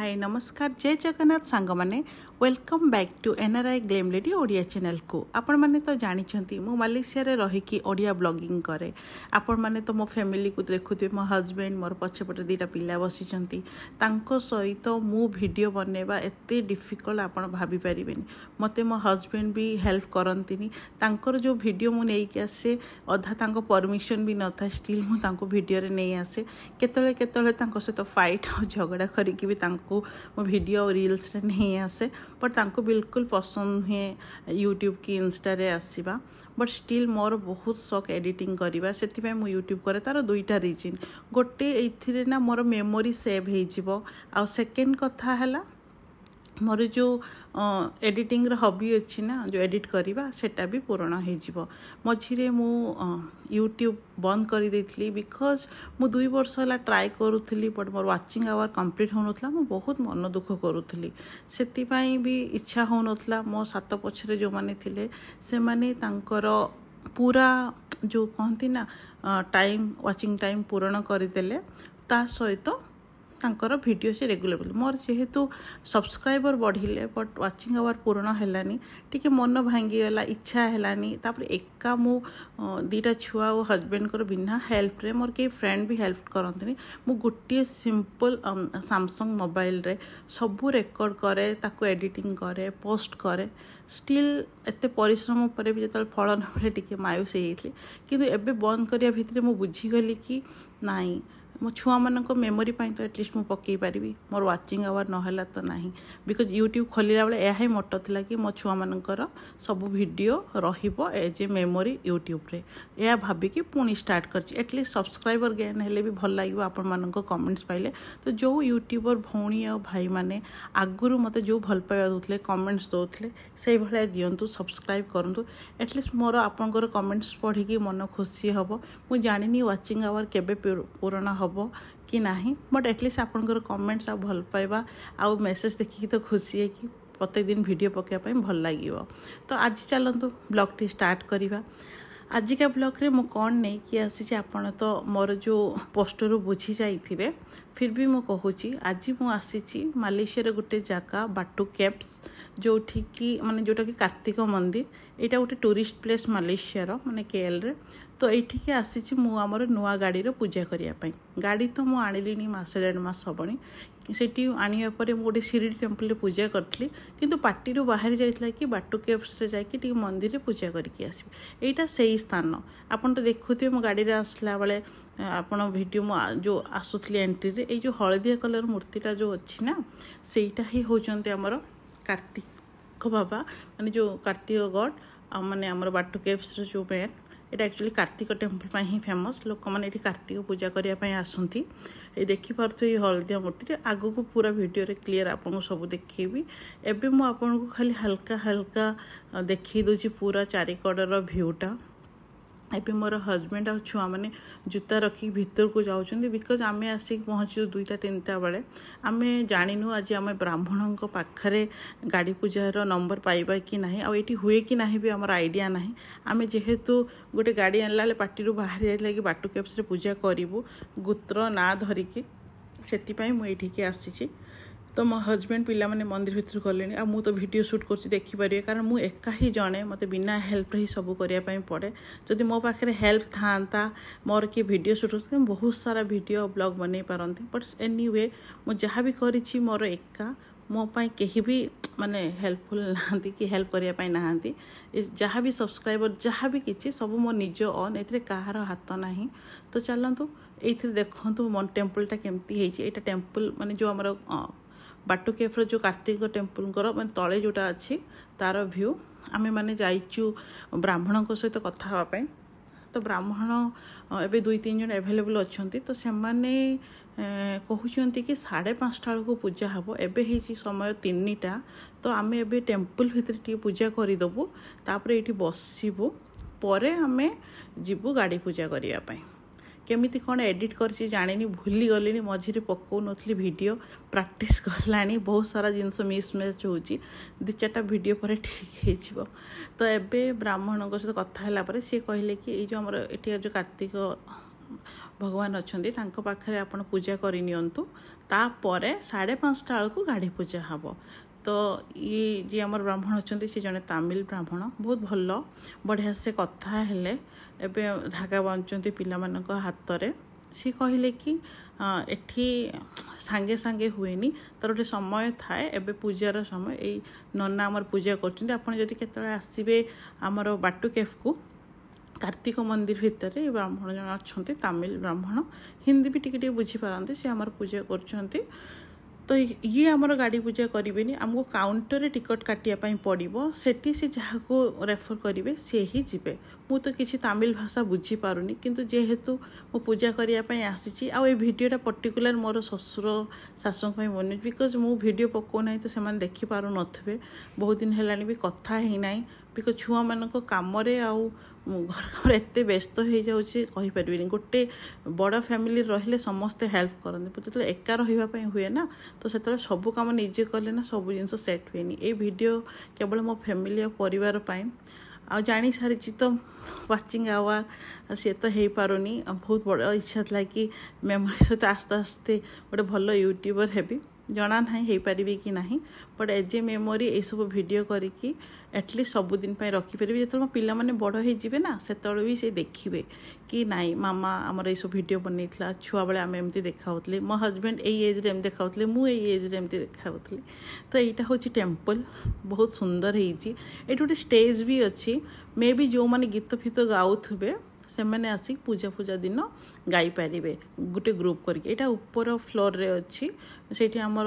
हाय नमस्कार जय जगन्नाथ सांग माने welcome back to NRI glam lady Odia channel को आपण माने तो जानी मु मालेशिया रे रही ओडिया ब्लॉगिंग करे आपण माने तो मो फैमिली को देखुथे मो हस्बैंड मोर पछपटे दीटा पिला बसिचंती तांको सहित मु वीडियो बनेबा एते डिफिकल्ट आपण भाभी परिबेनी मते मो हस्बैंड भी हेल्प करंतिनी तांकर जो वीडियो मु नै के आसे अधा तांको परमिशन भी न था स्टिल मु तांको वीडियो रे नै आसे केतले केतले तांको से तो फाइट और झगड़ा करिकि भी तांको मो वीडियो रील्स रे नहीं आसे बट तांको बिल्कुल पसंद है यूट्यूब की इंस्टा रे आसीबा बट स्टिल मोर बहुत शौक एडिटिंग करबा सेति मु यूट्यूब करे तार दुईटा रीजन गोटे एथिरे ना मोर मेमोरी सेव हे जिवो आ सेकंड कथा हला मोर जो एडिटिंग रे हॉबी अच्छी ना जो एडिट करवा सेटा भी पूर्ण हो जिवो मझिरे मु यूट्यूब बंद कर देथली बिकॉज मु 2 वर्ष हला ट्राई करूथली बट मोर वाचिंग आवर कंप्लीट होनथला मु बहुत मन दुख करूथली सेति पई भी इच्छा होनथला मो सात पछरे जो माने थिले से माने तांकर पूरा जो कहती ना टाइम वाचिंग टाइम पूर्ण कर देले ता सहित तांकर वीडियो से रेगुलर मोर जेहेतु सब्सक्राइबर बढ़िले बट वाचिंग आवर पूर्ण हेलानी टिके मन भांगी गला इच्छा हेलानी तापर एका मु दीटा छुआ और हस्बैंड को बिना हेल्प रे मोर के फ्रेंड भी हेल्प करंतनी मु गुट्टे सिंपल सैमसंग मोबाइल रे सब रेकॉर्ड करे ताको एडिटिंग करे पोस्ट करे स्टिल एते परिश्रम पर भी जतल फल न मिले टिके मायूस हेइथली किंतु एबे बंद करिया भितरे मु बुझी गली कि नाई मो छुआ मान मेमोरी तो एटलिस्ट मुझे पकई पारि मोर वाचिंग आवर नहला तो नहीं बिकज यूट्यूब खोलला बेले यह मोटो थिला कि मो छुआ मानकर सब वीडियो रहिबो एज ए मेमोरी यूट्यूब रे या भाबिकी पुणी स्टार्ट करछि एटलिस्ट सब्सक्राइबर गेन हेले भी भल लागिबो आपण मानक कमेंट्स पाइले तो जो यूट्यूबर भौणी और भाई माने आगुरु मते जो भल पाइबा दोथले कमेंट्स दोथले सेही भले दियंतु सब्सक्राइब करंतु एटलिस्ट मोर आपनकर कमेंट्स पढ़ी कि मन खुशी हबो मु जानिनी वाचिंग आवर केबे पूर्ण हबो कि नहीं बट एटलिस्ट आपनकर कमेंट्स आ भल पाइबा आ मेसेज देखिक तो खुशी है कि प्रत्येक दिन वीडियो पकाइबा भल लागिवो तो आज चलतु ब्लॉग टी स्टार्ट करिबा आजिका ब्लॉग रे मु कौन नहीं कि आसी आपण तो मोर जो पोस्टर बुझी जाइथिबे फिर भी मु कहूची आज मु आसी मालेशिया रे गुटे जगह बाटू केव्स जोठी की माने जोटा कि कार्तिक मंदिर एटा गोटे टूरिस्ट प्लेस मालेशिया रो माने केएल रे तो एठी के आसी मु हमर नुआ गाड़ी रो पूजा करिया पई गाड़ी तो मु आनिलिनी मास 1.5 मास हबनी सेठी आनिया परे मु गोटे शिरडी टेम्पल रे पूजा करथली किंतु पार्टी रो बाहर जाइतला कि बाटू केव्स रे जाय कि टी मंदिर रे पूजा करके आसी एटा सही स्थान आपन तो देखुथिबे मु गाड़ी रे आसला बेले आपन वीडियो मु जो आसुथली एंट्री रे ए जो हळदिया कलर मूर्तिटा जो अच्छी ना सेटा ही होचंते हमर कार्तिक बाबा माने जो कार्तिक गॉड माने हमर बाटू केव्स रे जो मेन एटा एक्चुअली कार्तिक टेम्पल पर ही फेमस लोक मैंने ये कार्तिक पूजा करने आसती ये देखिपे ये हलदिया मूर्ति आग को पूरा वीडियो रे क्लीयर आपको सब देखी एबे मु आपन को खाली हल्का हल्का देखी दूची पूरा चारिकड़र व्यूटा एबे मोर हस्बैंड आ छुआ मैंने जूता रखी भीतर को जाऊँ बिकज आम आसिक पहुँचू 2-3 बेले आम जानिनु आज आम ब्राह्मण पाखरे गाड़ी पूजार नंबर पाइबा कि नहीं आईटी हुए कि नहीं भी आमर आइडिया नहीं आम जेहेतु गोटे गाड़ी आनला पार्टी बाहर जाइला कि बाटू केव्स रे पूजा करूँ गोत्र ना धरिकी से मुझे आसी तो मो हस्बैंड पिला माने मंदिर भितर गले आ मु तो वीडियो शूट कर देखिपारे कारण मु एका ही जणे मते बिना हेल्प रे सब करिया पड़े जदि मो पाखे हेल्प था मोर कि वीडियो शूट करते बहुत सारा वीडियो ब्लॉग बनै पारंती बट एनीवे मु जहाँ भी करिछि मोर एका मो पाई केही भी माने हेल्पफुल नहांती कि हेल्प करिया नहांती जहाँ भी सब्सक्राइबर जहाँ भी किछि सब मो निज ऑन एथरे कहार हाथ नाही तो चलंतु एथरे देखंतु मन टेम्पलटा केमती हेछि एटा टेम्पल माने जो हमर बाटू केव्स जो कार्तिक टेम्पल मैं तले जोटा अच्छी तार व्यू आमे माने जाइचु ब्राह्मण सहित कथा हाँपाई तो ब्राह्मण एवं 2-3 जन एभेलेबल अच्छा तो से मैंने कहते कि 5:30 बेलू पूजा हम एवं समय 3टा तो आम ए टेम्पल भितर टी पूजा करदेबू तापर ये बसबू पर आम जीवु गाड़ी पूजा करने केमिति कौन एडिट करछि जानिनी भूली गलिनी मझिरे पकौ नथली वीडियो प्रैक्टिस करलानी बहुत सारा जिनस मिसमैच होची 2-4टा वीडियो पर ठीक हो तो एबे ब्राह्मण सहित कथा हला पर सी कहले कि ये जो हमर एठी जो कार्तिक भगवान अच्छे पाखे आप पूजा करनियंतु तापर 5:30 बेलू गाड़ी पूजा हम। तो ये जी आमर ब्राह्मण अच्छा सी जड़े तमिल ब्राह्मण बहुत भल बढ़िया से कथा हेले एवं धागा बांधुंट पिला हाथ में। सी कहले कि एठी सांगे सांगे हुएनी तर गोटे समय थाए एवं पूजार समय यही नना आमर पूजा कर आसबे आमर बाटू केफ को कार्तिक मंदिर भितर ये ब्राह्मण जन अच्छा तमिल ब्राह्मण हिंदी भी टिके बुझीपारती सी आमर पूजा कर। तो ये आमर गाड़ी पूजा करें आमको काउंटर रे टिकट काटिया पड़ो सेठी से जहाँ को रेफर करेंगे सी ही जीवे। मु तो किसी तमिल भाषा बुझी पारुनी किंतु जेहेतु मु पूजा करने आसी आ भिडटा पर्टिकुलर मोर ससुर शाशु बन बिकज मु भिडियो पकाऊना तो से देखी पार थे बहुत दिन है भी कथा ही ना बिकज छुआ मान कम घर कम एत व्यस्त हो जापरि गोटे बड़ फैमिली रहिले समस्ते हेल्प करते जो एका रही हुए ना तो से सब कम निजे कले ना सब जिन सेट हुए। ये वीडियो केवल मो फैमिली और परिवार आ जानी सारी तो वाचिंग आवर सी तो हो पारुनी बहुत बड़ इच्छा था कि मेमोरी सहित आस्ते आस्ते गोटे भल यूट्यूबर हेबी जना ना हो पारि कि ना बट एज ए मेमोरी ये सब वीडियो करके एटलिस्ट सबुदिन रखिपारि जो मो पिला माने बड़ हो ना से भी से देखिए कि नाई मामा आमर ये सब वीडियो बनई छुआ बेले आम एमती देखा मो हजबैंड यही एज्रे देखा मुझे एज्रे एमती देखा। तो यहाँ हूँ टेम्पल बहुत सुंदर होती गोटे स्टेज भी अच्छी मे बी जो मैंने गीत फीत गाउथे से मैंने आसिक पूजा पूजा दिन गाई पारे गोटे ग्रुप करके यहाँ ऊपर फ्लोर रे अच्छी से आमर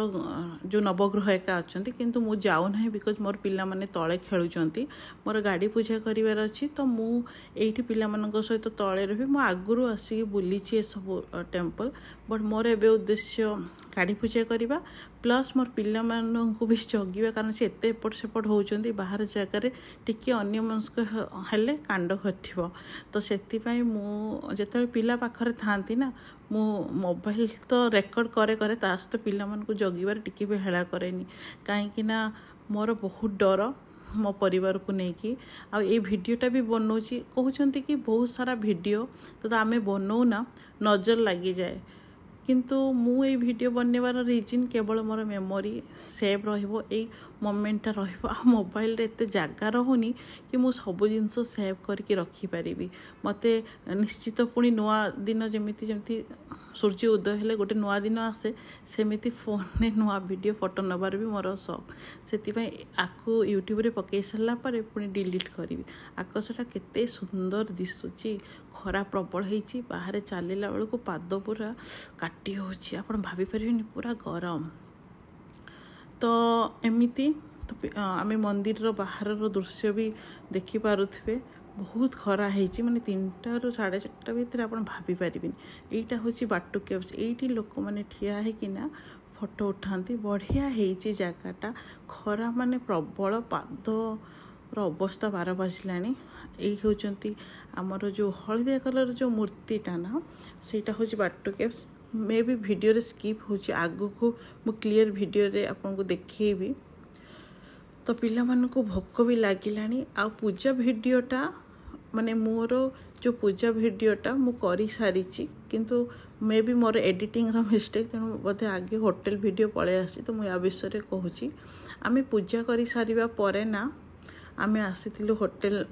जो नवग्रह एका अच्छा किंतु मु जाऊना बिकज मोर पिला माने तले खेलुंट मोर गाड़ी पूजा करार अच्छी तो मुझे पिला सहित तले रही मु आगु आसिक बुली सब टेम्पल बट मोर एवं उद्देश्य गाड़ी पूजा करवा प्लस मोर पिला मानू भी जगिवा कारण से एत एपट सेपट होती बाहर जगार टिके अन्य मनस्क हेले कांड घटव। तो से जो पिला पाखरे थांती ना मु मोबाइल तो रेकर्ड करे करे ता सहित पिला मानू जगिबार टिके भी हेला करेनी कहीं मोर बहुत डर मो परिवार को लेकिन आ ये भिडटा भी बनाऊँगी कहते कि बहुत सारा भिडियो तो आम बनाऊना नजर लगी जाए किंतु मु ये वीडियो बनवार रीजन केवल मोर मेमोरी सेव रहिबो एई मोमेंटा रहिबो आ मोबाइल रे एते जागा रहुनी कि मु सब जिनस सेव करके रखी पारिबी। मते निश्चित पुणी नुआ दिन जमिति जमिति सूर्य उदय हेले गोटे नुआ दिन आसे सेमिति फोन ने नुआ वीडियो फोटो नबार भी मोर शौक से आकु यूट्यूब रे पकई सारा पर पुणी डिलीट करी। आकाशटा केते सुंदर दिशुची खरा प्रबल होती बाहर चलला बेलू पाद पूरा काटी होची भाभी पारे पूरा गरम। तो एमती तो आम मंदिर बाहर दृश्य भी देखी पारुथे बहुत खरा होती माने 3टा ରୁ 4:30 भितर आप भाभी पारे। यहाँ हूँ बाटू केव्स ये लोक मैंने ठिया होना फोटो उठाती बढ़िया होती जगटा खरा माने प्रबल पाद अवस्था 12 बाजिलानी। यही होती आमर जो हलदिया कलर जो मूर्तिटा ना सेटा हूँ बाटू केव्स मे भी वीडियो रे स्किप हो आगु को मु क्लियर वीडियो रे आपको देखी। तो पिला मानू भोक भी लगिलानी आ पूजा वीडियोटा माने मोर जो पूजा वीडियोटा मु करी सारी किंतु मे भी मोर एडिटिंग रो मिस्टेक तेणु बोधे आगे होटेल वीडियो पळे आसी तो मु या विषय कहूँ। आम पूजा करी सारिबा परे ना आम आसीलु होटेल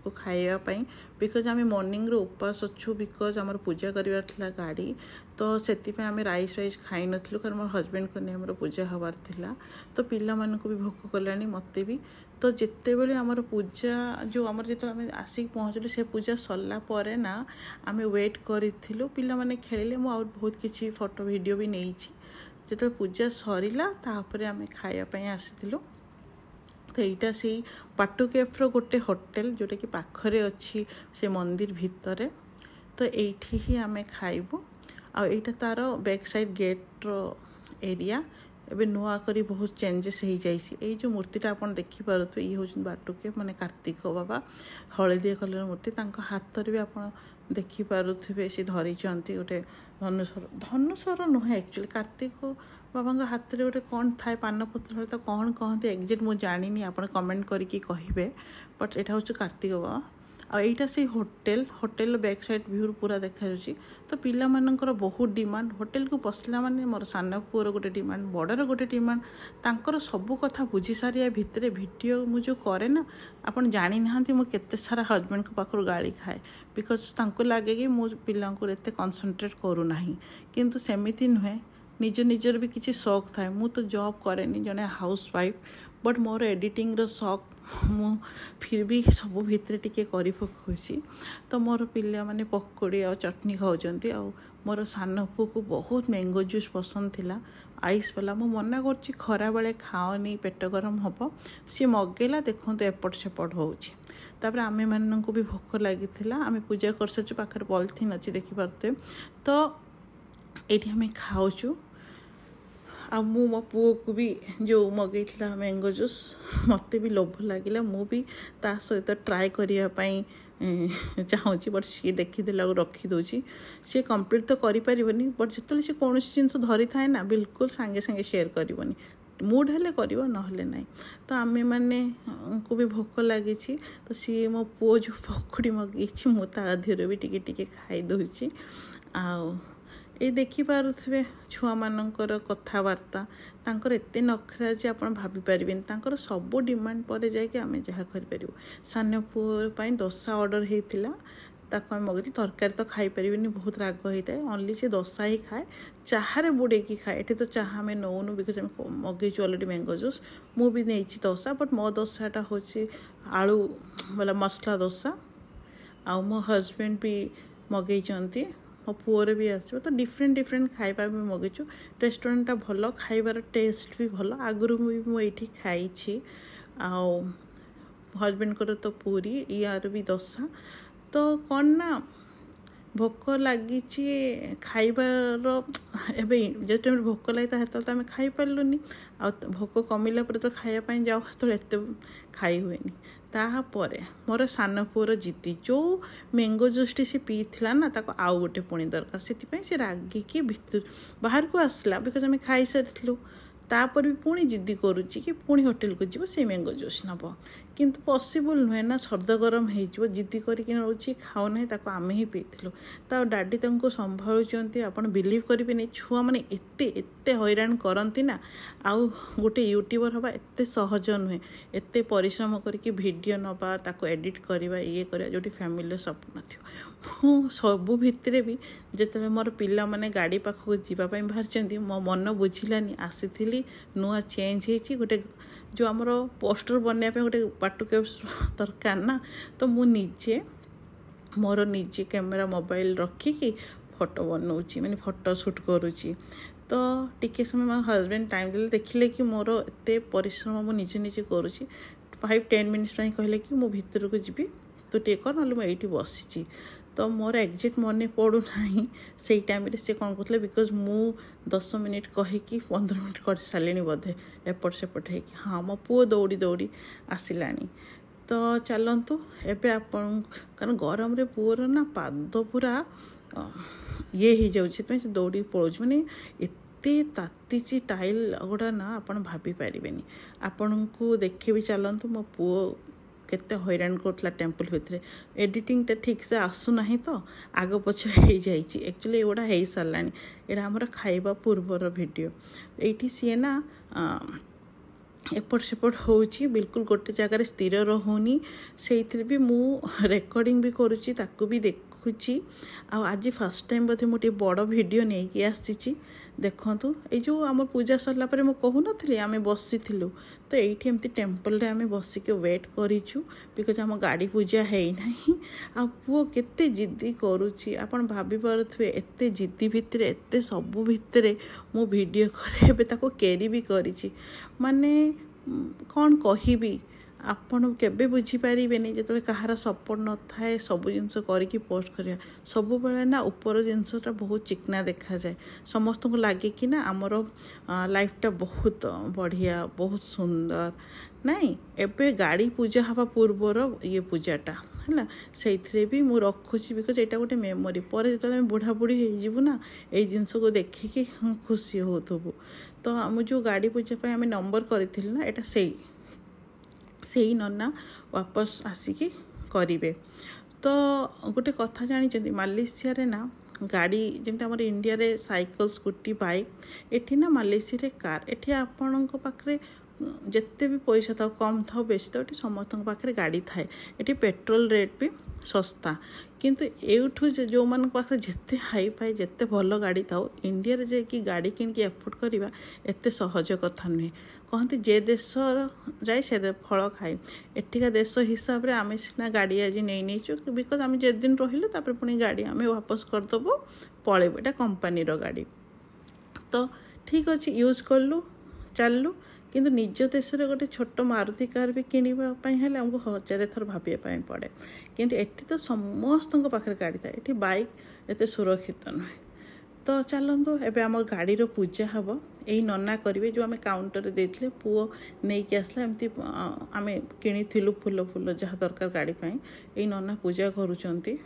को खाइबापी बिकज आम मॉर्निंग रो उपास अच्छु बिकज आम पूजा करार थी गाड़ी तो से आम राइस खाई नथिलु कारण मोर हजबैंड को नहीं आम पूजा हबार थिला। तो पिला मानकु भी भोक कलानी मते भी। तो जिते बेले आमर पूजा जो आमर जो आम आसिक पहुँचलु से पूजा सरला परे ना आम वेट करूँ पिला माने खेलिले मु आउर बहुत किसी फोटो वीडियो भी नहीं जो पूजा सरिला तापर आम खाइबापी आसीलु। तो यहाँ से बाटू केफ्र गोटे होटेल जोटा कि पाखरे अच्छी से मंदिर भितर। तो ये ही आम खाइबू आईटा तार बैक साइड गेट रो एरिया एबे नुआ करी बहुत चेंजेस हो जाइए। जो मूर्तिटा आप देखिपे ये हूँ बाटू केफ माने कार्तिक बाबा हलदिया कलर मूर्ति हाथ भी आप देखिपे सी धरी गोटे धनुसर नुहे एक्चुअली कार्तिक बाबा हाथ में गोटे कौन थाए पान पत्र तो कौन कहते एक्जेक्ट मुझे जानी आप कमेंट करके कहे बट यहाँ हूँ कार्तिक बाबा आईटा से होटेल बैक साइड व्यू पूरा देखा तो पिला मानकर बहुत डिमांड होटेल को पसला माने मोर सान पुअर गोटे डिमांड बड़र गोटे डिमांड तांकर सब कथा बुझी सारिया भितर वीडियो मुझे करे ना आपन जानी नाहंती मु केते सारा हस्बैंड को पाखर गाड़ी खाए बिकज तांको लागे कि मो पिला को एते कंसंट्रेट करू नाही किंतु सेमिति नुहे निज निजर भी किसी शौक थाए मु तो जॉब करेनी जने हाउस वाइफ बट मोर एडिटिंग रो शौक मु फिर भी सब भितर टिके करी पकाउछि तो मोर पिला माने पकोड़ी आ चटनी खाउचंती आ मोर सान पु को बहुत मैंगो जूस पसंद थिला आइस वाला मु मना करछि खरा बेले खाओनी पेट गरम हबो सी मगेला देखंतु एपट सेपट होउछि तापर आमे मानन को भी भोक लागिथिला आमे पूजा करसछु पाखर पॉलिथिन अछि देखि परते तो एठी हमें खाउछु आ मु मो पुओ को भी जो मगई मैंगो जूस मत भी लोभ लगे मु भी ता सहित ट्राए करने चाहूँगी बट सी देखीदेला रखीदे सी कंप्लीट तो करें बट जो सी कौन जिन धरी थाए ना बिल्कुल सांगे सांगे शेयर करनी मूड हेले कर नहले ना तो आमे माने को भी भोक लगी तो सी मो पुओ जो पकोड़ी मगई मुझे देहर भी टिके टिके खाई दूची ये देखिपे छुआ मानकर कथबार्ता तांकर एते नखरा जे आपण भाभी पारिबेन तांकर सब डिमांड पर जाके आमे जहा करि परिबो सान्य पुओ पई डोसा ऑर्डर हेतिला ताको मगती तरकारी तो खाई पारिबेनी बहुत राग होता है ओनली से डोसा ही खाए चाहारे बुड़े की खाए एठी तो चाहा में नौनु बिकज हम मगेचु ऑलरेडी मैंगो जूस मु भी नहीं डोसा बट मो डोसाटा होची आलू वाला मसला डोसा आ मो हस्बैंड भी मगेचंती मो पुअर भी आसो तो डिफरेंट डिफरेंट खाइबा भी मगेचु रेस्टोरेंटा भल खाइबार टेस्ट भी भल आगुरी भी मुझे खाई हस्बैंड को तो पूरी यार भी डोसा तो कौन ना भोक लगी खाइबार एवं जो टाइम भोक लगे तो आम खाई पार्लुनि आ भोक कमिला तो खायापी जाओ तो एत खाई हुए तापर मोर सान पुअर जिद्दी जो मैंगो जूसटी सी पीला ना ताको आउ गोटे पुणी दरकार से रागिकी भितर बाहर को आसला बिकज आम खाई सारी तापर भी पुणी जिद्दी करुच्ची कि पुणी होटेल को जीव से मैंगो जूस नब किंतु पॉसिबल नुहे ना सर्द गरम हो जिद्दी करके रोचे खाऊना ताको आमे ही पीलु ता डाडी तांको संभालुचंती आपण बिलीव करेंगे छुआ मैंने एते एते हैरान करती ना आउ गोटे यूट्यूबर हवा एते सहज नुहे एते परिश्रम करके वीडियो नबा ताको एडिट करवा ये करवा जो फैमिली सपन थी सबू भितर भी जिते मोर पिला माने गाड़ी पाखक जावाई बाहर मो मन बुझिलानी आसी नुआ चेंज होती गोटे जो आमर पोस्टर बनवाई गोटे पाटुके दरकार ना तो मु निजे मोर निजे कैमेरा मोबाइल रखिकी फोटो बनाऊँगी मैंने फोटो शूट करुच्ची तो टिके समय मो हस्बैंड टाइम देले देखिले कि मोर एते परिश्रम मु निजे निजे करुच्ची 5-10 मिनिट्स कहले कि मु भितर को जीवी तो टे कर ना मुझे बसी तो मोर एक्जेक्ट मन पड़ूना से टाइम से कौन कहते बिकज मु 10 मिनिट कहीकि 15 मिनिट कर सारे बोधे एपट सेपट हो हाँ मो पुओ दौड़ी दौड़ी आसला तो चलतु एवं आपण कारण गरम रे पुअर ना पाद पूरा ये हो जाए दौड़ी पड़ो मैंने एते ताती टाइल गुड़ा ना आपण भाभी पारे आपण को देखे भी चलतु मो पुओ केते हैरान करथला टेम्पल भितर एडिटिंग टा ठीक से आसुना तो आग पछ हो जाइए एक्चुअली एगुड़ा हो सारानी एटा आमर खाइबा पूर्वर वीडियो एटी सी ना एपट सेपट होची बिल्कुल गोटे जगार स्थिर रहुनी से भी मु रेकर्डिंग भी करुच्ची ताकू भी देखुची आज फर्स्ट टाइम बोधे मुझे बड़ वीडियो नहीं कि आसी देखु ये आम पूजा सरला पर मैं कहूनी आम बसी तो ये एमती टेम्पल रे आम बसिक वेट करूँ बिकज आम गाड़ी पूजा है ना पुओ केते जिद्दी करुच्ची आपन भाभी पारे एत जिद्दी भितर एत सबू भितर मु वीडियो करे ताको कैरी भी करी माने कौन कहिबी आपण केबे बुझीपारे जो कहार सपोर्ट न थाए सब जिनस करके पोस्ट करिया सब बेले ना ऊपर जिनसटा बहुत चिकना देखा जाए समस्त को लगे कि ना आमर लाइफटा बहुत बढ़िया बहुत सुंदर नाई एबे गाड़ी पूजा हवा पूर्वर ये पूजाटा है से भी मुझे रखुची बिकज यहाँ गोटे मेमोरी पर जो बुढ़ा बुढ़ी हो ना ये जिनस को देखिकी खुशी होथबु तो आम जो गाड़ी पूजा आम नंबर करी ना यहाँ से ही नना वापस आसिकी करेंगे। तो गोटे कथा जानी मालयेशिया रे ना गाड़ी जमी आम इंडिया रे साइकिल स्कूटी बाइक एठी ना मालयेशिया रे कार एठी आपण पाखे जिते भी पैसा था कम था बेसी था समस्त पाखे गाड़ी थाए ये पेट्रोल रेट भी सस्ता किंतु एठू जो मान पाखे जिते हाई फाई जिते भल गाड़ी था इंडिया रे जे कि गाड़ी किनकी एफोर्ड करवा एत सहज कथा नुहे। कहते जे देश जाए से फल खाए एठिका देश हिसाब से आम सीना गाड़ी आज नहीं बिकज आम जे दिन रही पुणी गाड़ी आम वापस करदेबू पलैबू एटा कंपनी गाड़ी तो ठीक अच्छे यूज कलु चलू किंतु निज देश में गोटे छोट मारुति कार भी किणवाई आमको 1000 थर भाविया पड़े किंतु एटी तो समस्त पाखे गाड़ी था ये बाइक एत सुरक्षित नुहे। तो चलतु एबे आम गाड़ीर पूजा हम यही नना करेंगे जो आम काउंटर देते पुओ नहीं कि आसला एमती आम किणीलु फुल फुल जहाँ दरकार गाड़ी यही नना पूजा करुँच।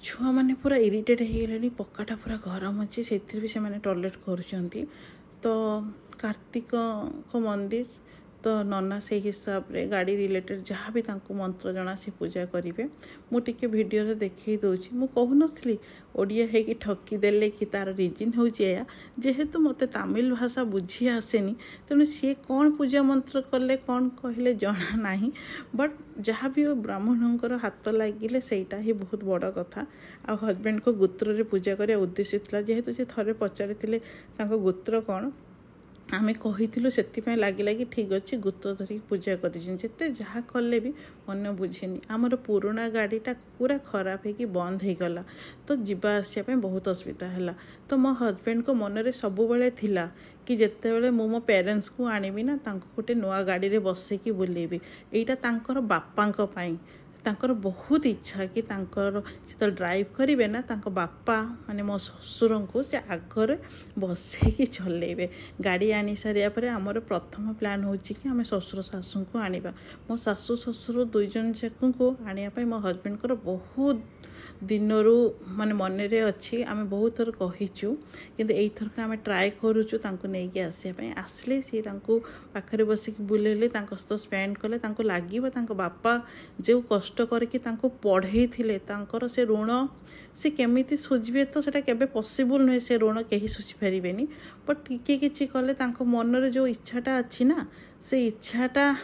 छुआ मैंने पूरा इरिटेट हो गले पक्काटा पूरा गरम अच्छी से भी से टॉयलेट करुँच। तो कार्तिक को मंदिर तो नना से हिसाब रे गाड़ी रिलेटेड जहाँ भी तांको मंत्र जना से पूजा करेंगे मुझे वीडियो देखी दूसरी मुझे कहूनी ओडिया है कि ठकी देले कि तार रिजन हूँ जेहेतु मत तमिल भाषा बुझी आसेनी तेणु सी कौन पूजा मंत्र कले कौन कहले जना नहीं बट जहाँ भी ब्राह्मणों हाथ लगिले सेटा ही बहुत बड़ कथा। आ हजबैंड को गोत्र रे पूजा करने उद्देश्य था जेहेतु से थे पचारि गोत्र कौन आमे कही से लगे ठीक अच्छे गोत्र धरिक पूजा करते जहाँ कले भी मन बुझेनी आमर पुराणा गाड़ीटा पूरा खराब है बंद हो गला तो जीवा आसपा बहुत असुविधा है। तो मो हजबैंड को मनरे सब बेले थिला कि जिते बड़े मो पेरेंट्स को आनिबी ना गोटे नुआ गाड़ी रे बसैकी बुलेबी एटा तांकर बापांक पाई तांकर बहुत इच्छा कि तांकर जो ड्राइव करेंगे ना तांको बापा माने मो ससुर को से आगे बसैकी चलेबे गाड़ी आनी सारिया पर आमर प्रथम प्लान हो कि आम ससुर शाशु को आनिबा मो शाशु ससुर दुई जन जाक को आने मो हजबैंड को बहुत दिन माने मन रे अच्छी आम बहुत थर कहीचु किंतु एई थरक आम ट्राए करूचु तांको नेकी आसीपा आसले सी तांको पाखरे बसिक बुलेले तांको सहित स्पेंड कले तांको लागिबो तांको बापा जो कष्ट करके तांको पढ़े थिले तांकर से ऋण से केमिति सुझिबे तो सेटा केबे पॉसिबल नुहे से ऋण कहीं सुझी पारिबेनी बट टिके किछि कले तांको मन रे जो इच्छाटा अच्छी ना से इच्छाटा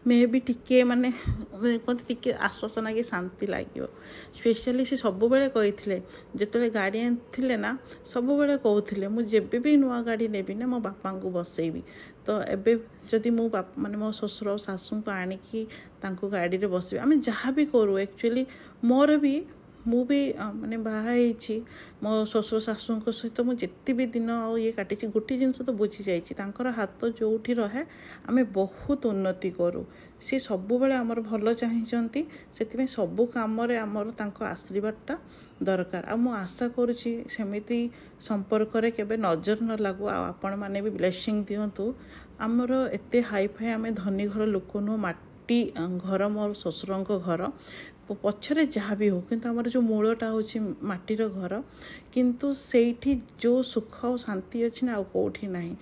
मे भी टिके माने कहते टिके आश्वासन कि शांति लगे स्पेशली से सब बेले कही जिते गाड़ी आनी ना सब बेले कहते मुझे भी नुआ गाड़ी नेबी ना मो बापा को बसैबी तो एबे जदि मो बाप माने मो ससुर शाशु को आनिकी तांको गाड़ी रे बसबे आम जहाँ भी करूँ एक्चुअली मोर भी मु भी माने बाहा मो ससुर शाशु सहित मुझे भी दिन ये काटी गोटे जिनस तो बुझी जाइए हाथ जो रहे आम बहुत उन्नति करूँ सी सब बेले आमर भल चाहिए से सबू कम आमर आशीर्वादटा दरकार आ मु आशा करुँची सेमिति संपर्क रे केबे नजर न लागू आपण माने भी ब्लेसिंग दिंतु आमर एते हाई फाई आम धनी घर लोक नु माटी घर मोर ससुर घर पछरे जहाँ भी हो किंतु आमर जो मूलटा होची माटीर घर किंतु सेठी जो सुख और शांति अच्छी ना कौटी नहीं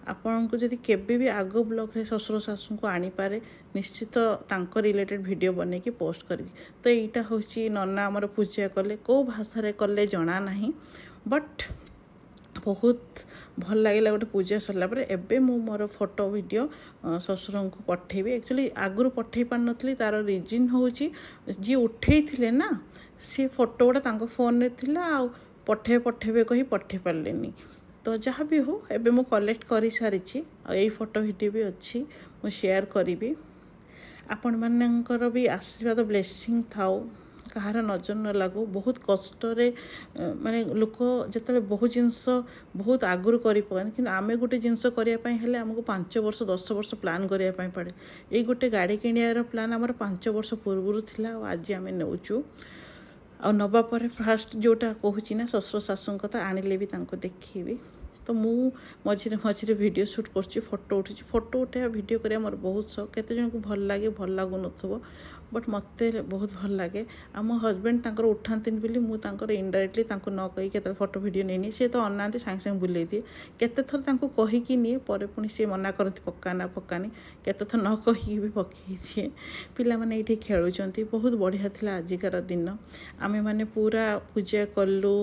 आपण को जदि केबे भी आग ब्लॉग रे ससुर शाशु को आनी पारे निश्चित तांको रिलेटेड वीडियो बने की पोस्ट करी। तो यहीटा होची नना आमर पूजा कले को भाषा रे कले जना नहीं बट बहुत भल लगे गोटे पूजा सरला पर एबे मु मोर फोटो वीडियो ससुर को पठेबी एक्चुअली आगु पठे पार नथली तार रिजन होची जी उठे थिले ना सी फोटो गुड़ा तांको फोन रे थिला आ पठेबे कही पठे पारलेनी तो जहाँ भी हो एबे मु कलेक्ट करी सारी यही फोटो वीडियो भी अच्छी मु शेयर करी आपण मानकर भी आशीर्वाद ब्लेसिंग थाओ कहार नजर न लागू बहुत कष्ट माने लोक जो बहुत जिनस बहुत आगुरी कर कि आम गोटे जिनस करने आमको 5 वर्ष 10 वर्ष प्लान करने पड़े ये गोटे गाड़ी किणार प्लान आमर 5 वर्ष पूर्व था आज आम नौचु आ नवा पर फास्ट जोटा कहूँ ना ससुर शाशु कथा आनिले भी देखी तो मु मझे मझे वीडियो शूट कर फोटो उठी फोटो उठाया वीडियो करा मोर बहुत शौक केते जन को भल लगे भल लगु नथबो बट मत बहुत भल लगे आ मो हजबैंड तांकर उठाती बोली मुझे इनडायरेक्टली न कही केते फोटो वीडियो नहीं सी तो अना सागे सागे बुले दिए केते थर तांको कहीकि निए पर पुणी सी मना करती पकाना पकानी केते थर न कही भी पकई दिए पिला माने ये खेलुंट बहुत बढ़िया थिला आजिकार दिन आमे माने पूरा पूजा कलु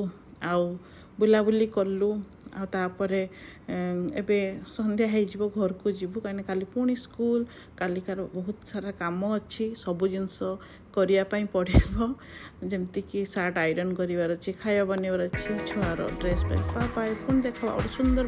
आउ बुलाबुली कलु आतापरे एबे संध्या हो घर को जीवु कहीं काली पुणी स्कूल कालिकार बहुत सारा काम अच्छी सबू जिनस करने पड़ो जमती कि सार्ट आयरन करार अच्छी खाया बनवार अच्छी छुआर ड्रेस पाए पुणी देख सुंदर।